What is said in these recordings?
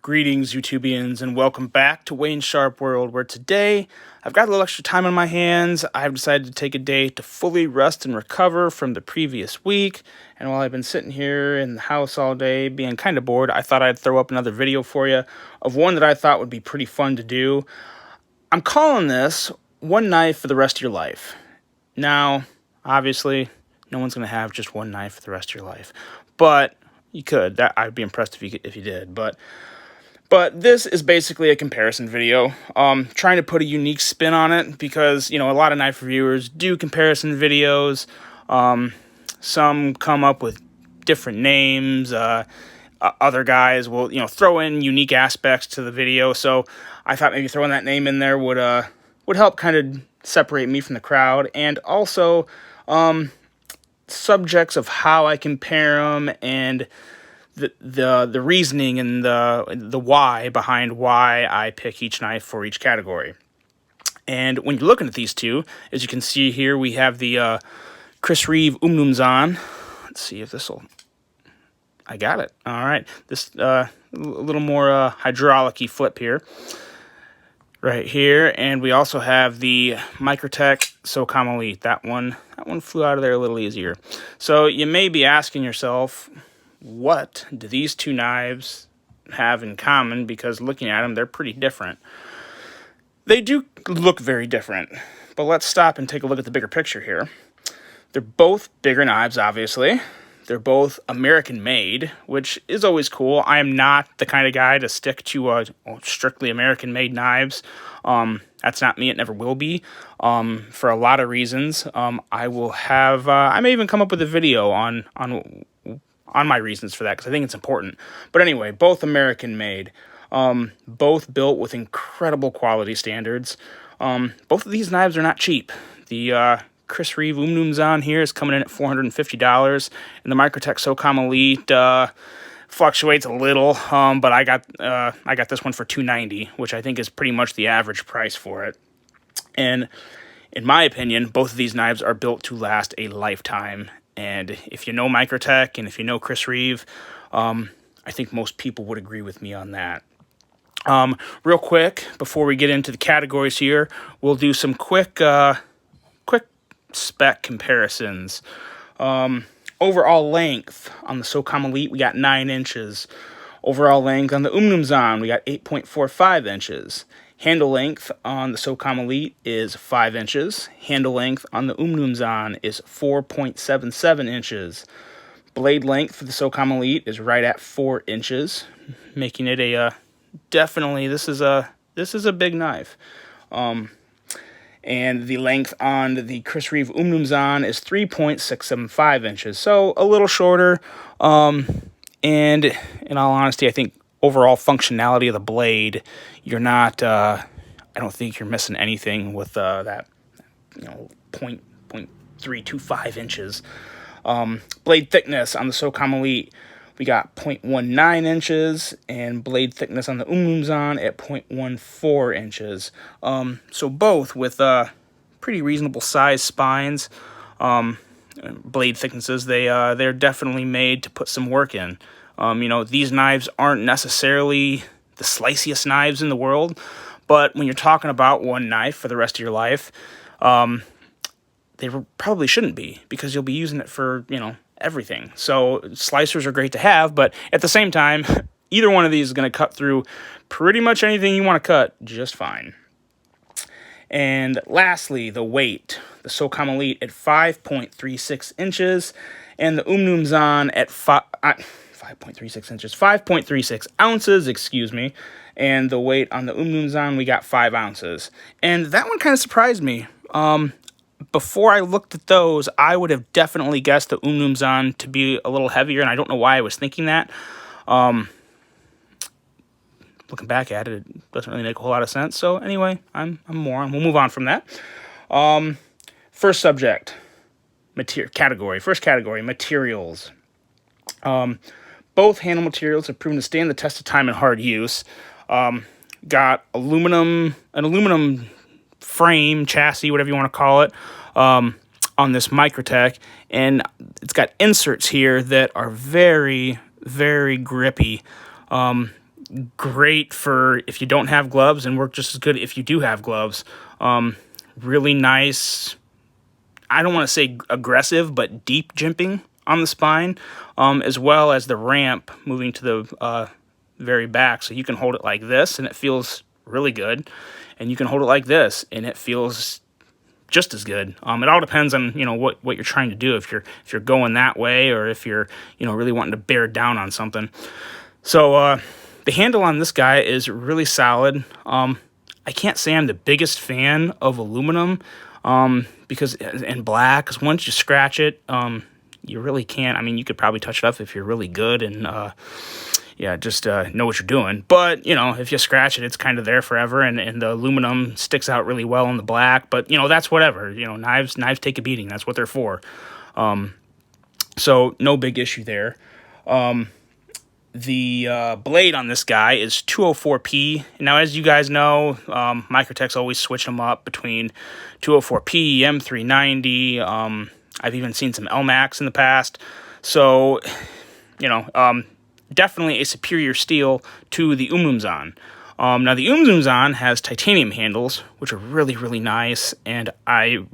Greetings, YouTubians, and welcome back to Wayne's Sharp World, where today I've got a little extra time on my hands. I've decided to take a day to fully rest and recover from the previous week, and while I've been sitting here in the house all day being kind of bored, I thought I'd throw up another video for you of one that I thought would be pretty fun to do. I'm calling this One Knife for the Rest of Your Life. Now, obviously, no one's going to have just one knife for the rest of your life, but you could. I'd be impressed if you did, But this is basically a comparison video, trying to put a unique spin on it because, you know, a lot of knife reviewers do comparison videos. Some come up with different names. Other guys will, throw in unique aspects to the video. So I thought maybe throwing that name in there would help kind of separate me from the crowd. And also, subjects of how I compare them and the reasoning and the why behind why I pick each knife for each category. And when you're looking at these two, as you can see here, we have the Reeve Umnumzaan. Let's see if this will... I got it. All right. This a little more hydraulic-y flip here. Right here. And we also have the Microtech Socom Elite. That one flew out of there a little easier. So you may be asking yourself, what do these two knives have in common? Because looking at them, they're pretty different. They do look very different, but let's stop and take a look at the bigger picture here. They're both bigger knives, obviously. They're both American-made, which is always cool. I am not the kind of guy to stick to strictly American-made knives. That's not me. It never will be. For a lot of reasons. I may even come up with a video on my reasons for that, because I think it's important. But anyway, both American-made, both built with incredible quality standards. Both of these knives are not cheap. The Reeve Umnumzaan here is coming in at $450, and the Microtech Socom Elite fluctuates a little, but I got this one for $290, which I think is pretty much the average price for it. And in my opinion, both of these knives are built to last a lifetime. And if you know Microtech and if you know Reeve, I think most people would agree with me on that. Real quick, before we get into the categories here, we'll do some quick spec comparisons. Overall length on the Socom Elite, we got 9 inches. Overall length on the Umnumzaan, we got 8.45 inches. Handle length on the Socom Elite is 5 inches. Handle length on the Umnumzaan is 4.77 inches. Blade length for the Socom Elite is right at 4 inches, making it a definitely this is a big knife. And the length on the Reeve Umnumzaan is 3.675 inches, so a little shorter. And in all honesty, I think overall functionality of the blade, you're not, I don't think you're missing anything with that, 0.325 inches. Blade thickness on the Socom Elite, we got 0.19 inches, and blade thickness on the Umnumzaan at 0.14 inches. So both with pretty reasonable size spines, blade thicknesses. They're definitely made to put some work in. These knives aren't necessarily the sliciest knives in the world, but when you're talking about one knife for the rest of your life, they probably shouldn't be, because you'll be using it for, everything. So slicers are great to have, but at the same time, either one of these is going to cut through pretty much anything you want to cut just fine. And lastly, the weight. The Socom Elite at 5.36 inches, and the Umnumzaan at 5.36 inches, 5.36 ounces, excuse me. And the weight on the Umnumzaan, we got 5 ounces. And that one kind of surprised me. Before I looked at those, I would have definitely guessed the Umnumzaan to be a little heavier, and I don't know why I was thinking that. Looking back at it, it doesn't really make a whole lot of sense. So anyway, I'm a moron. We'll move on from that. First subject, category. First category, materials. Both handle materials have proven to stand the test of time and hard use. Got an aluminum frame, chassis, whatever you want to call it, on this Microtech, and it's got inserts here that are very, very grippy. Great for if you don't have gloves, and work just as good if you do have gloves. Really nice, I don't want to say aggressive, but deep jimping on the spine, as well as the ramp moving to the very back. So you can hold it like this, and it feels really good. And you can hold it like this, and it feels just as good. It all depends on, what you're trying to do. If you're going that way, or if you're, really wanting to bear down on something. So the handle on this guy is really solid. I can't say I'm the biggest fan of aluminum, because in black, because once you scratch it, you really can't. I mean, you could probably touch it up if you're really good and just know what you're doing. But if you scratch it, it's kind of there forever, and the aluminum sticks out really well in the black. But that's whatever. Knives take a beating. That's what they're for. So no big issue there. The blade on this guy is 204p. Now, as you guys know, Microtech's always switch them up between 204p, M390. I've even seen some LMAX in the past. So, definitely a superior steel to the Umnumzaan. Now, the Umnumzaan has titanium handles, which are really, really nice, and I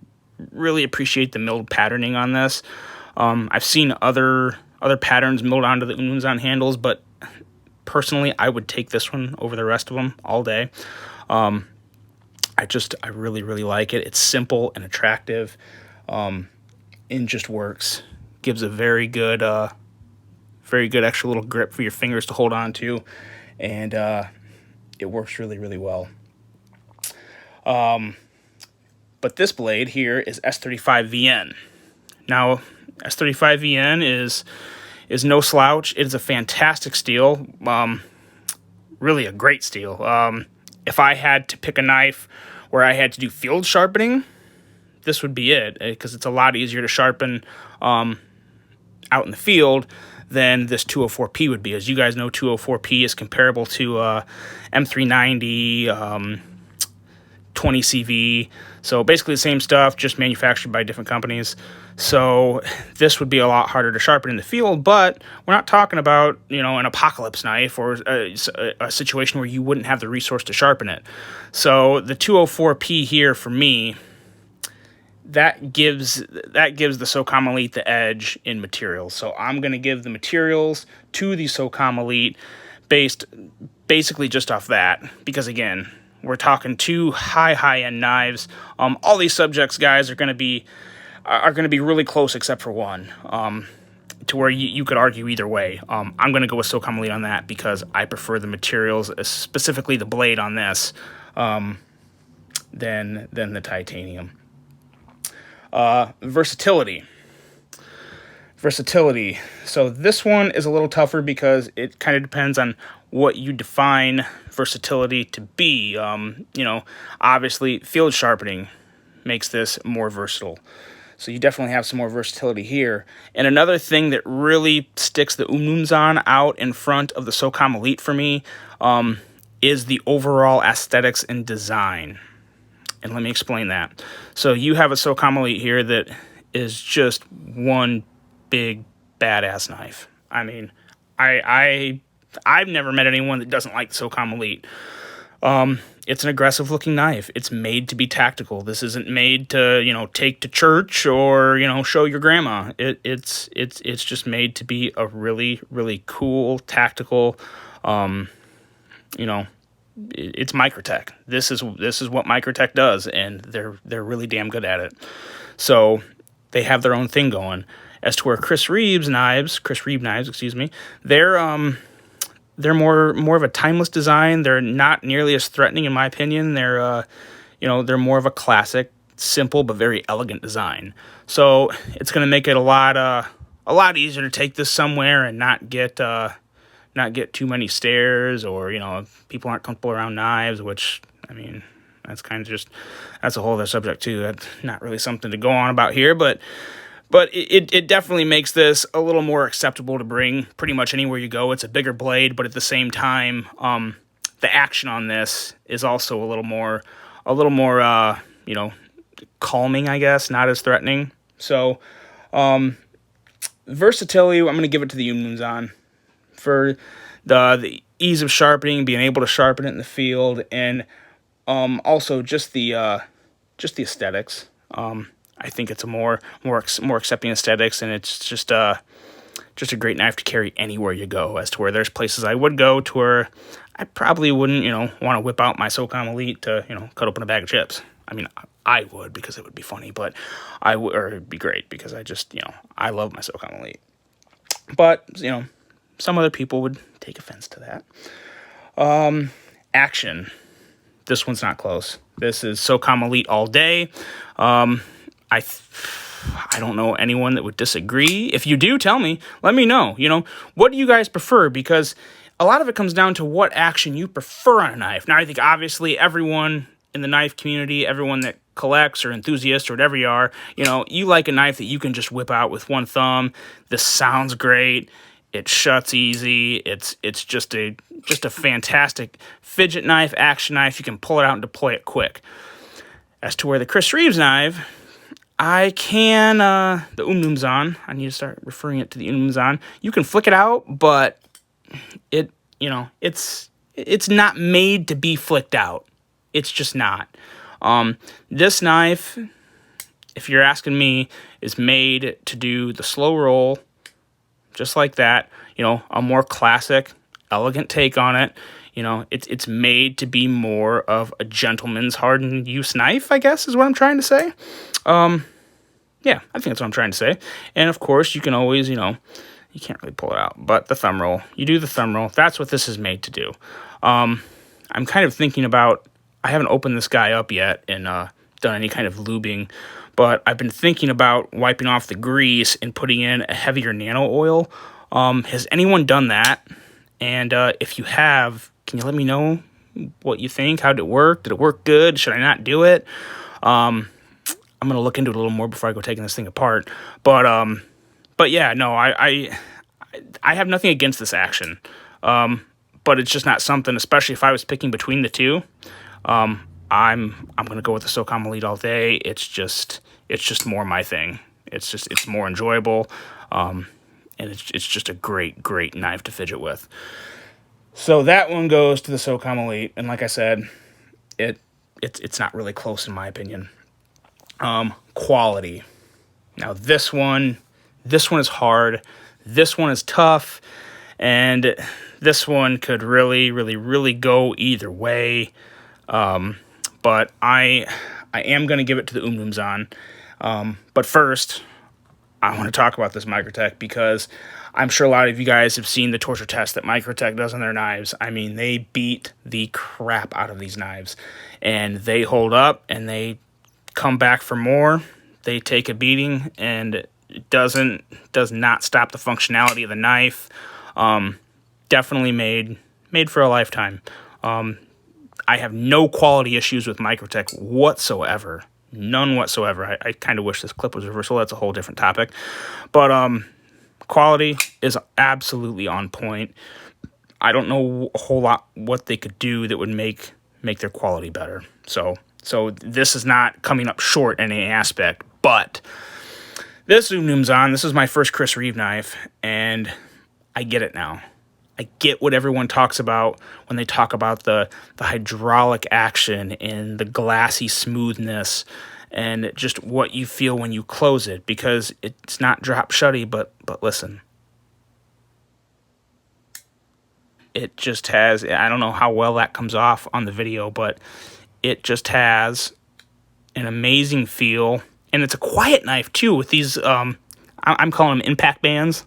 really appreciate the milled patterning on this. I've seen other patterns milled onto the Umnumzaan handles, but personally, I would take this one over the rest of them all day. I really, really like it. It's simple and attractive, and just works. Gives a very good extra little grip for your fingers to hold on to, and it works really, really well. But this blade here is S35VN. Now, S35VN is no slouch. It is a fantastic steel, really a great steel. If I had to pick a knife where I had to do field sharpening, this would be it, because it's a lot easier to sharpen out in the field than this 204p would be. As you guys know, 204p is comparable to M390, 20CV. So basically the same stuff, just manufactured by different companies. So this would be a lot harder to sharpen in the field, but we're not talking about, an apocalypse knife or a situation where you wouldn't have the resource to sharpen it. So the 204p here for me, that gives the Socom Elite the edge in materials. So I'm going to give the materials to the Socom Elite based basically just off that, because again, we're talking two high-end knives. All these subjects, guys, are going to be really close except for one, to where you could argue either way. I'm going to go with Socom Elite on that because I prefer the materials, specifically the blade on this, than the titanium. Versatility. So this one is a little tougher because it kind of depends on what you define versatility to be. Obviously field sharpening makes this more versatile. So you definitely have some more versatility here. And another thing that really sticks the Umnumzaan out in front of the Socom Elite for me is the overall aesthetics and design. And let me explain that. So you have a Socom Elite here that is just one big badass knife. I mean, I've never met anyone that doesn't like the Socom Elite. It's an aggressive looking knife. It's made to be tactical. This isn't made to, take to church or, show your grandma. It's just made to be a really, really cool, tactical, it's Microtech. This is what Microtech does, and they're really damn good at it. So they have their own thing going. As to where Chris Reeve knives, they're more of a timeless design. They're not nearly as threatening, in my opinion. They're they're more of a classic, simple but very elegant design. So it's going to make it a lot easier to take this somewhere and not get too many stares, or if people aren't comfortable around knives, which I mean that's a whole other subject too. That's not really something to go on about here, but it definitely makes this a little more acceptable to bring pretty much anywhere you go. It's a bigger blade, but at the same time, the action on this is also a little more calming, I guess, not as threatening. So versatility, I'm going to give it to the Umnumzaan. For the ease of sharpening, being able to sharpen it in the field, and also just the aesthetics. I think it's a more accepting aesthetics, and it's just a great knife to carry anywhere you go. As to where there's places I would go to where I probably wouldn't, want to whip out my Socom Elite to, cut open a bag of chips. I mean, I would, because it would be funny, but or it'd be great because I just, I love my Socom Elite. But, some other people would take offense to that. Action. This one's not close. This is Socom Elite all day. I don't know anyone that would disagree. If you do, tell me. Let me know. What do you guys prefer? Because a lot of it comes down to what action you prefer on a knife. Now, I think obviously everyone in the knife community, everyone that collects or enthusiast or whatever you are, you like a knife that you can just whip out with one thumb. This sounds great. It shuts easy. It's just a fantastic fidget knife, action knife. You can pull it out and deploy it quick. As to where the Chris Reeves knife, I can, the Umnumzaan, I need to start referring it to the Umnumzaan. You can flick it out, but it's not made to be flicked out. It's just not. This knife, if you're asking me, is made to do the slow roll, just like that. A more classic, elegant take on it. It's made to be more of a gentleman's hardened use knife, I guess, is what I'm trying to say. Yeah, I think that's what I'm trying to say. And of course, you can always, you can't really pull it out, but the thumb roll, you do the thumb roll. That's what this is made to do. I'm kind of thinking about, I haven't opened this guy up yet and done any kind of lubing, but I've been thinking about wiping off the grease and putting in a heavier nano oil. Has anyone done that? And if you have, can you let me know what you think? How did it work? Did it work good? Should I not do it? I'm going to look into it a little more before I go taking this thing apart. But yeah, no, I have nothing against this action. But it's just not something, especially if I was picking between the two. I'm going to go with the Socom Elite all day. It's just more my thing. It's more enjoyable. And it's just a great knife to fidget with. So that one goes to the Socom Elite, and like I said, it's not really close in my opinion. Quality. Now this one is hard. This one is tough, and this one could really go either way. But I am going to give it to the Umnumzaan. But first, I want to talk about this Microtech because I'm sure a lot of you guys have seen the torture test that Microtech does on their knives. I mean, they beat the crap out of these knives, and they hold up, and they come back for more. They take a beating, and it does not stop the functionality of the knife. Definitely made for a lifetime. I have no quality issues with Microtech whatsoever. None whatsoever. I kind of wish this clip was reversal. That's a whole different topic. But quality is absolutely on point. I don't know a whole lot what they could do that would make their quality better. So this is not coming up short in any aspect. But this Umnumzaan, this is my first Chris Reeve knife, and I get it now. I get what everyone talks about when they talk about the hydraulic action and the glassy smoothness and just what you feel when you close it, because it's not drop shutty, but listen. It just has, I don't know how well that comes off on the video, but it just has an amazing feel. And it's a quiet knife too with these, I'm calling them impact bands.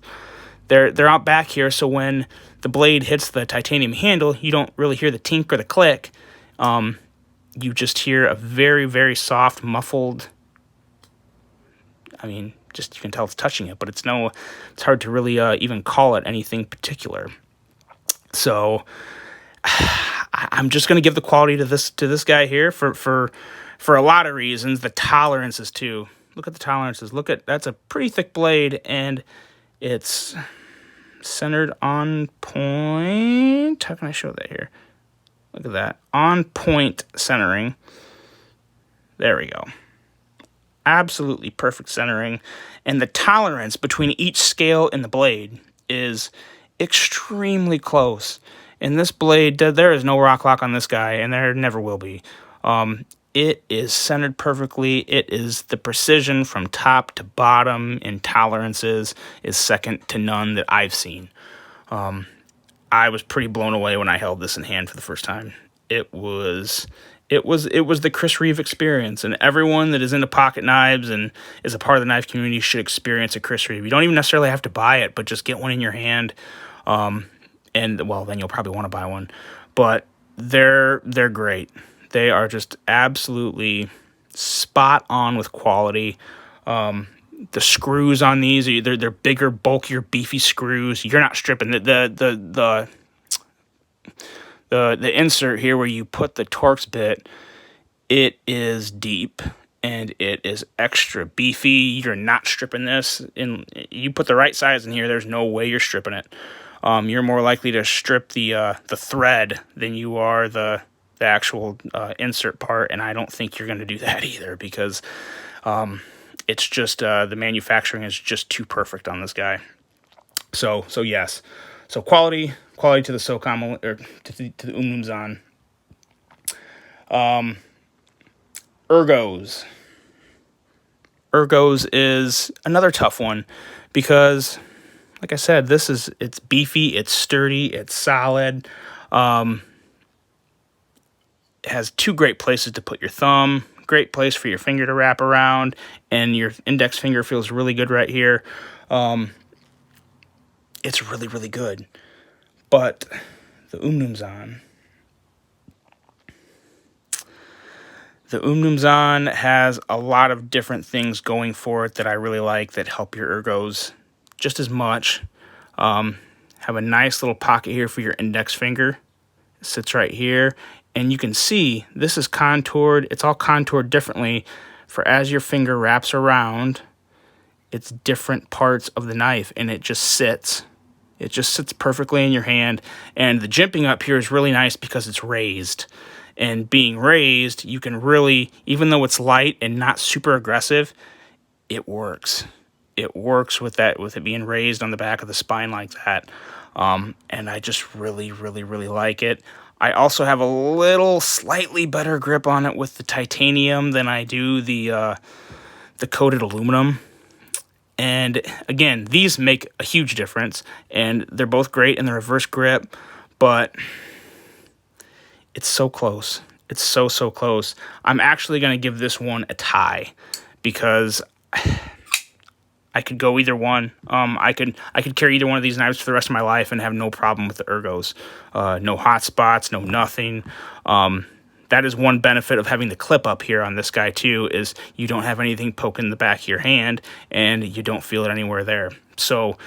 They're out back here, so when the blade hits the titanium handle, you don't really hear the tink or the click. You just hear a very soft, muffled, I mean, just you can tell it's touching it, but it's hard to really even call it anything particular. So I'm just going to give the quality to this guy here for a lot of reasons. The tolerances too. Look at the tolerances. That's a pretty thick blade, and it's centered on point. How can I show that here? Look at that. On point centering. There we go. Absolutely perfect centering. And the tolerance between each scale in the blade is extremely close. And this blade, there is no rock lock on this guy, and there never will be. It is centered perfectly. It is the precision from top to bottom in tolerances is second to none that I've seen. I was pretty blown away when I held this in hand for the first time. It was the Chris Reeve experience, and everyone that is into pocket knives and is a part of the knife community should experience a Chris Reeve. You don't even necessarily have to buy it, but just get one in your hand. And well, then you'll probably want to buy one. But they're great. They are just absolutely spot on with quality. The screws on these, they're bigger, bulkier, beefy screws. You're not stripping the insert here where you put the Torx bit. It is deep and it is extra beefy. You're not stripping this. You put the right size in here, there's no way you're stripping it. You're more likely to strip the thread than you are the actual insert part, and I don't think you're going to do that either, because it's just the manufacturing is just too perfect on this guy. So yes, so quality to the Socom, or to the Umnumzaan. Ergos is another tough one because, like I said, it's beefy, it's sturdy, it's solid. It has two great places to put your thumb, great place for your finger to wrap around, and your index finger feels really good right here. It's really, really good. But the Umnumzaan has a lot of different things going for it that I really like that help your ergos just as much. Have a nice little pocket here for your index finger. It sits right here. And you can see this is contoured. It's all contoured differently for as your finger wraps around, it's different parts of the knife, and it just sits. It just sits perfectly in your hand. And the jimping up here is really nice because it's raised. And being raised, you can really, even though it's light and not super aggressive, it works. It works with it being raised on the back of the spine like that. And I just really, really, really like it. I also have a little slightly better grip on it with the titanium than I do the coated aluminum. And again, these make a huge difference, and they're both great in the reverse grip, but it's so close. It's so close. I'm actually going to give this one a tie because I could go either one. I could carry either one of these knives for the rest of my life and have no problem with the ergos. No hot spots, no nothing. That is one benefit of having the clip up here on this guy too, is you don't have anything poking the back of your hand and you don't feel it anywhere there. So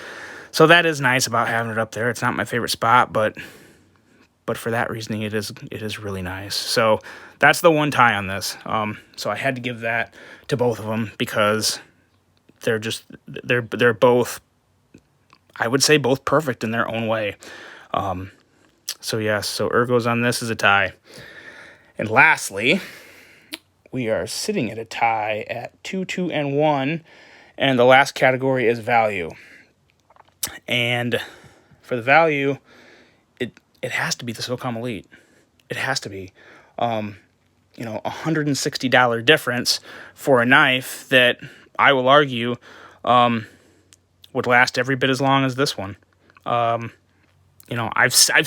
that is nice about having it up there. It's not my favorite spot, but for that reasoning, it is really nice. So that's the one tie on this. So I had to give that to both of them because they're both, I would say, both perfect in their own way. So yes, so ergos on this is a tie. And lastly, we are sitting at a tie at 2, 2, and 1, and the last category is value. And for the value, it has to be the Socom Elite. It has to be. $160 difference for a knife that I will argue would last every bit as long as this one. I've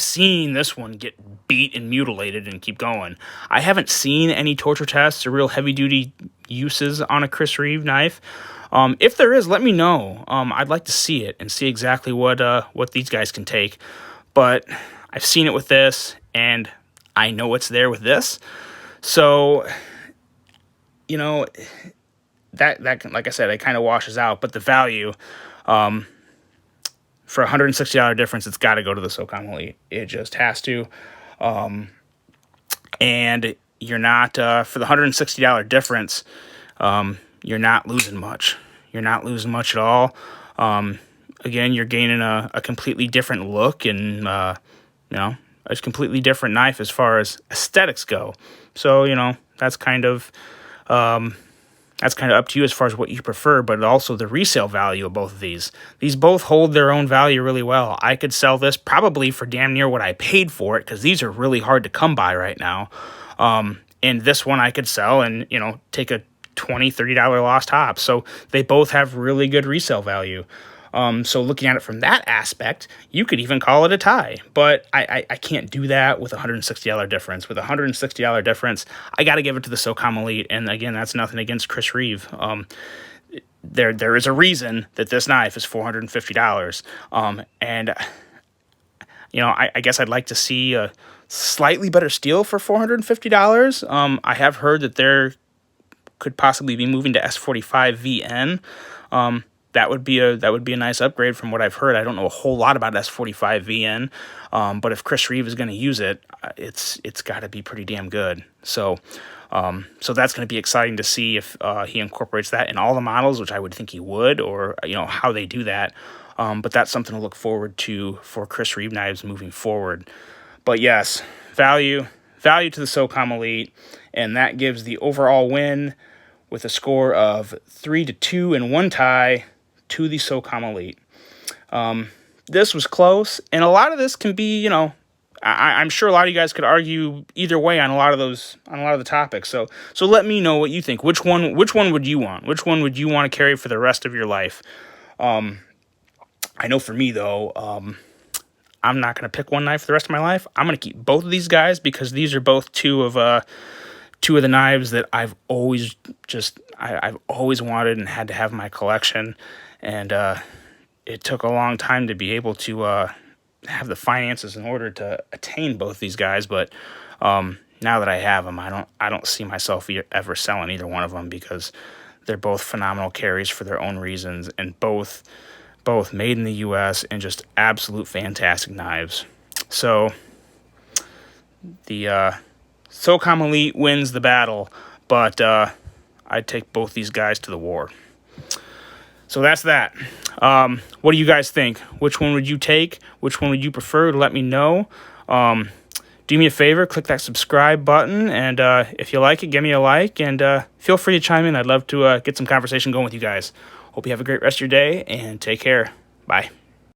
seen this one get beat and mutilated and keep going. I haven't seen any torture tests or real heavy-duty uses on a Chris Reeve knife. If there is, let me know. I'd like to see it and see exactly what these guys can take. But I've seen it with this, and I know it's there with this. So, that like I said, it kind of washes out. But the value, for $160 difference, it's got to go to the Socom Elite. It just has to. And you're not, for the $160 difference, you're not losing much. You're not losing much at all. Again, you're gaining a completely different look and, a completely different knife as far as aesthetics go. So, that's kind of that's kind of up to you as far as what you prefer, but also the resale value of both of these. These both hold their own value really well. I could sell this probably for damn near what I paid for it, because these are really hard to come by right now. And this one I could sell and, take a $20, $30 lost top. So they both have really good resale value. So looking at it from that aspect, you could even call it a tie. But I can't do that with a $160 difference. With a $160 difference, I got to give it to the Socom Elite. And again, that's nothing against Chris Reeve. There is a reason that this knife is $450. And I guess I'd like to see a slightly better steel for $450. I have heard that there could possibly be moving to S45 VN. That would be a nice upgrade from what I've heard. I don't know a whole lot about S45 VN, but if Chris Reeve is going to use it, it's got to be pretty damn good. So that's going to be exciting to see if he incorporates that in all the models, which I would think he would, or how they do that. But that's something to look forward to for Chris Reeve knives moving forward. But yes, value to the Socom Elite, and that gives the overall win with a score of 3-2 and 1 tie to the Socom Elite. This was close, and a lot of this can be, I'm sure a lot of you guys could argue either way on a lot of the topics. So let me know what you think. Which one would you want? Which one would you want to carry for the rest of your life? I know for me though, I'm not going to pick one knife for the rest of my life. I'm going to keep both of these guys because these are both two of the knives that I've always wanted and had to have in my collection. And it took a long time to be able to have the finances in order to attain both these guys. But now that I have them, I don't see myself ever selling either one of them, because they're both phenomenal carries for their own reasons, and both made in the U.S. and just absolute fantastic knives. So the Socom Elite wins the battle, but I'd take both these guys to the war. So that's that. What do you guys think? Which one would you take? Which one would you prefer? Let me know. Do me a favor, click that subscribe button, and if you like it, give me a like, and feel free to chime in. I'd love to get some conversation going with you guys. Hope you have a great rest of your day, and take care. Bye.